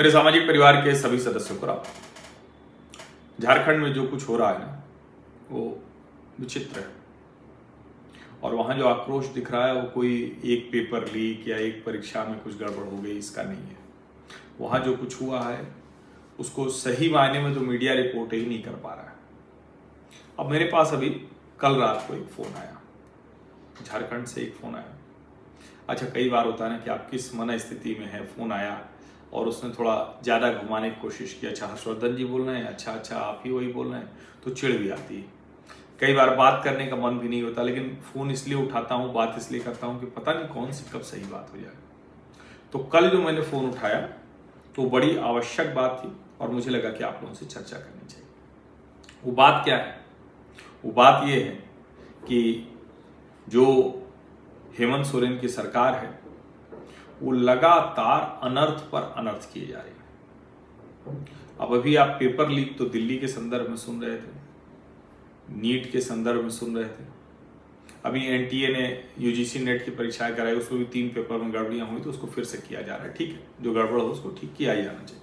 मेरे सामाजिक परिवार के सभी सदस्यों को राम। झारखंड में जो कुछ हो रहा है ना वो विचित्र है, और वहां जो आक्रोश दिख रहा है वो कोई एक पेपर लीक या एक परीक्षा में कुछ गड़बड़ हो गई इसका नहीं है। वहां जो कुछ हुआ है उसको सही मायने में तो मीडिया रिपोर्ट ही नहीं कर पा रहा है। अब मेरे पास अभी कल रात को एक फोन आया, झारखंड से एक फोन आया। अच्छा, कई बार होता है ना कि आप किस मन स्थिति में है, फोन आया और उसने थोड़ा ज़्यादा घुमाने की कोशिश की। अच्छा, हर्षवर्धन जी बोल रहे हैं, अच्छा आप ही वही बोल रहे हैं, तो चिढ़ भी आती है। कई बार बात करने का मन भी नहीं होता, लेकिन फ़ोन इसलिए उठाता हूँ, बात इसलिए करता हूँ कि पता नहीं कौन सी कब सही बात हो जाए। तो कल जो मैंने फ़ोन उठाया तो बड़ी आवश्यक बात थी और मुझे लगा कि आप लोगों से चर्चा करनी चाहिए। वो बात क्या है? वो बात ये है कि जो हेमंत सोरेन की सरकार है वो लगातार अनर्थ पर अनर्थ किए जा रहे हैं। अब अभी आप पेपर लीक तो दिल्ली के संदर्भ में सुन रहे थे, नीट के संदर्भ में सुन रहे थे। अभी एनटीए ने यूजीसी नेट की परीक्षाएं कराई, उसमें भी 3 पेपर में गड़बड़ियां हुई तो उसको फिर से किया जा रहा है। ठीक है, जो गड़बड़ हो उसको ठीक किया ही जाना चाहिए।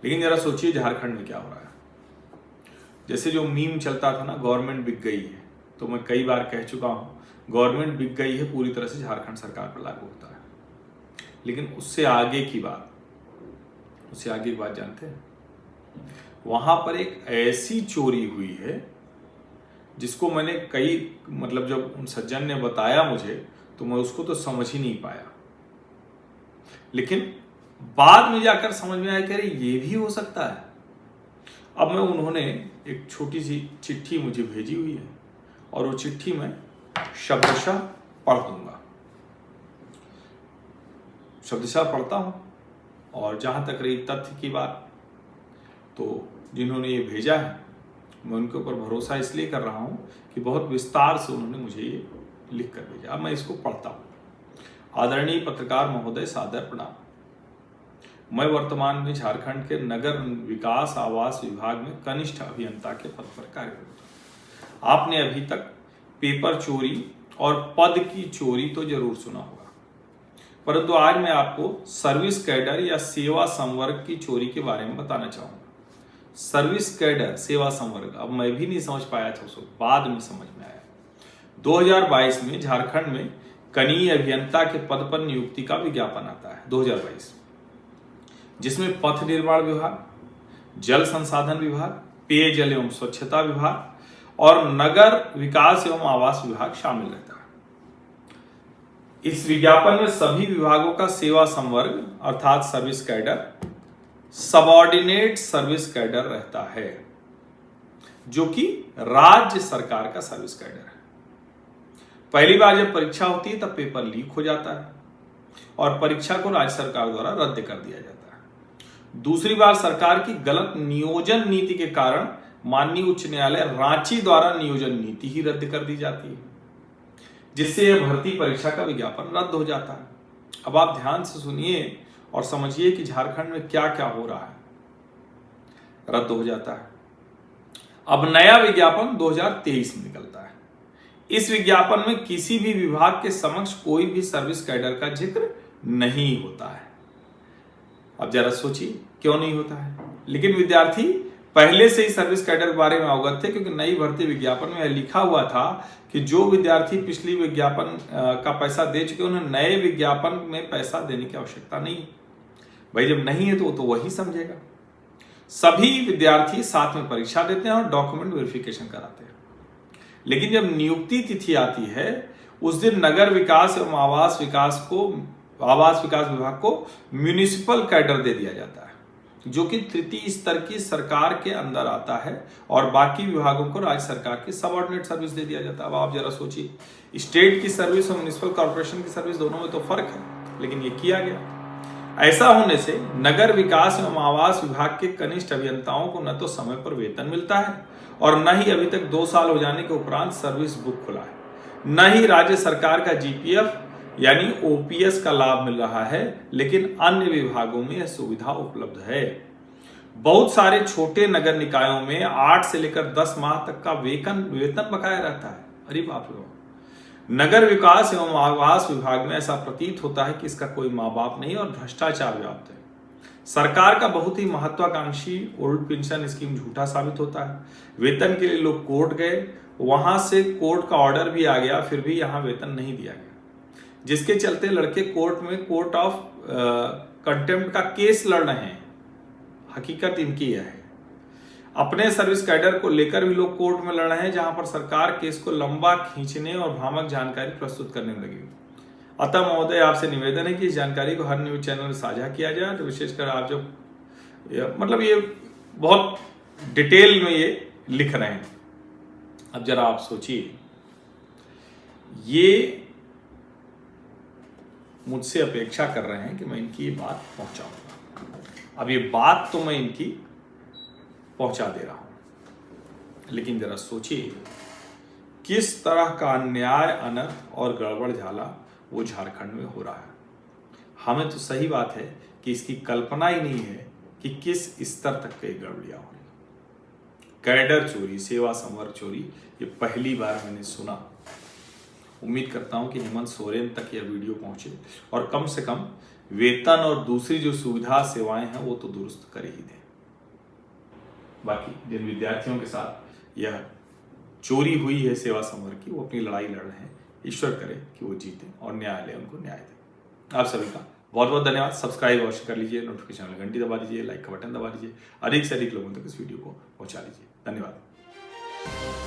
लेकिन जरा सोचिए झारखंड में क्या हो रहा है। जैसे जो मीम चलता था ना, गवर्नमेंट बिक गई है, तो मैं कई बार कह चुका हूं गवर्नमेंट बिक गई है पूरी तरह से झारखंड सरकार पर लागू होता है। लेकिन उससे आगे की बात जानते हैं? वहां पर एक ऐसी चोरी हुई है जिसको मैंने जब उन सज्जन ने बताया मुझे तो मैं उसको तो समझ ही नहीं पाया, लेकिन बाद में जाकर समझ में आया कि अरे ये भी हो सकता है। अब मैं उन्होंने एक छोटी सी चिट्ठी मुझे भेजी हुई है और वो चिट्ठी मैं शब्दशः पढ़ दूंगा। शब्दशः पढ़ता हूं, और जहां तक रही तथ्य की बात, तो जिन्होंने ये भेजा है मैं उनके ऊपर भरोसा इसलिए कर रहा हूं कि बहुत विस्तार से उन्होंने मुझे ये लिख कर भेजा। अब मैं इसको पढ़ता हूं। आदरणीय पत्रकार महोदय, सादर प्रणाम। मैं वर्तमान में झारखंड के नगर विकास आवास विभाग में कनिष्ठ अभियंता के पद पर कार्यरत हूं। आपने अभी तक पेपर चोरी और पद की चोरी तो जरूर सुना होगा, परंतु आज मैं आपको सर्विस कैडर या सेवा संवर्ग की चोरी के बारे में बताना चाहूंगा। सर्विस कैडर, सेवा संवर्ग, अब मैं भी नहीं समझ पाया था उसको, बाद में समझ में आया। 2022 में झारखंड में कनीय अभियंता के पद पर नियुक्ति का विज्ञापन आता है 2022, जिसमें पथ निर्माण विभाग, जल संसाधन विभाग, पेयजल एवं स्वच्छता विभाग और नगर विकास एवं आवास विभाग शामिल रहता है। इस विज्ञापन में सभी विभागों का सेवा संवर्ग अर्थात service cadre subordinate service cadre रहता है, जो कि राज्य सरकार का सर्विस कैडर है। पहली बार जब परीक्षा होती है तब पेपर लीक हो जाता है और परीक्षा को राज्य सरकार द्वारा रद्द कर दिया जाता है। दूसरी बार सरकार की गलत नियोजन नीति के कारण माननीय उच्च न्यायालय रांची द्वारा नियोजन नीति ही रद्द कर दी जाती है, जिससे यह भर्ती परीक्षा का विज्ञापन रद्द हो जाता है। अब आप ध्यान से सुनिए और समझिए कि झारखंड में क्या क्या हो रहा है। रद्द हो जाता है। अब नया विज्ञापन 2023 में निकलता है। इस विज्ञापन में किसी भी विभाग के समक्ष कोई भी सर्विस कैडर का जिक्र नहीं होता है। अब जरा सोचिए क्यों नहीं होता है। लेकिन विद्यार्थी पहले से ही सर्विस कैडर के बारे में अवगत थे, क्योंकि नई भर्ती विज्ञापन में लिखा हुआ था कि जो विद्यार्थी पिछली विज्ञापन का पैसा दे चुके उन्हें नए विज्ञापन में पैसा देने की आवश्यकता नहीं। भाई जब नहीं है तो वही समझेगा। सभी विद्यार्थी साथ में परीक्षा देते हैं और डॉक्यूमेंट वेरिफिकेशन कराते हैं। लेकिन जब नियुक्ति तिथि आती है उस दिन नगर विकास एवं आवास विकास विभाग को म्युनिसिपल कैडर दे दिया जाता है, जो कि तृतीय स्तर की सरकार के अंदर आता है, और बाकी विभागों को राज्य सरकार की सबऑर्डिनेट सर्विस दे दिया जाता है। अब आप जरा सोचिए, स्टेट की सर्विस और म्युनिसिपल कॉर्पोरेशन की सर्विस दोनों में तो फर्क है, लेकिन ये किया गया। ऐसा होने से नगर विकास एवं आवास विभाग के कनिष्ठ अभियंताओं को न तो समय पर वेतन मिलता है और न ही अभी तक 2 साल हो जाने के उपरांत सर्विस बुक खुला है, न ही राज्य सरकार का जीपीएफ यानी ओपीएस का लाभ मिल रहा है। लेकिन अन्य विभागों में यह सुविधा उपलब्ध है। बहुत सारे छोटे नगर निकायों में 8 से लेकर 10 माह तक का वेतन बकाया रहता है। अरे बाप रे। नगर विकास एवं आवास विभाग में ऐसा प्रतीत होता है कि इसका कोई माँ बाप नहीं और भ्रष्टाचार व्याप्त है। सरकार का बहुत ही महत्वाकांक्षी ओल्ड पेंशन स्कीम झूठा साबित होता है। वेतन के लिए लोग कोर्ट गए, वहां से कोर्ट का ऑर्डर भी आ गया, फिर भी यहां वेतन नहीं दिया गया, जिसके चलते लड़के कोर्ट में कोर्ट ऑफ कंटेम्प्ट का केस लड़ रहे हैं। हकीकत इनकी यह है। अपने सर्विस कैडर को लेकर भी लोग कोर्ट में लड़ रहे हैं, जहां पर सरकार केस को लंबा खींचने और भ्रामक जानकारी प्रस्तुत करने में लगी। अतः महोदय, आपसे निवेदन है कि इस जानकारी को हर न्यूज चैनल में साझा किया जाए। तो विशेषकर आप जो मतलब ये बहुत डिटेल में ये लिख रहे हैं। अब जरा आप सोचिए, ये मुझसे अपेक्षा कर रहे हैं कि मैं इनकी ये बात पहुंचाऊंगा। अब ये बात तो मैं इनकी पहुंचा दे रहा हूं, लेकिन जरा सोचिए किस तरह का अन्याय, अनर्थ और गड़बड़ झाला वो झारखंड में हो रहा है। हमें तो सही बात है कि इसकी कल्पना ही नहीं है कि किस स्तर तक कई गड़बड़ियां हो रही। कैडर चोरी, सेवा संवर्ग चोरी, ये पहली बार मैंने सुना। उम्मीद करता हूं कि हेमंत सोरेन तक यह वीडियो पहुंचे और कम से कम वेतन और दूसरी जो सुविधा सेवाएं हैं वो तो दुरुस्त कर ही दें। बाकी जिन विद्यार्थियों के साथ यह चोरी हुई है सेवा संवर्ग की, वो अपनी लड़ाई लड़ रहे हैं। ईश्वर करे कि वो जीते और न्यायालय उनको न्याय दे। आप सभी का बहुत बहुत धन्यवाद। सब्सक्राइब अवश्य कर लीजिए, नोटिफिकेशन घंटी दबा दीजिए, लाइक का बटन दबा दीजिए, अधिक से अधिक लोगों तक इस वीडियो को पहुंचा दीजिए। धन्यवाद।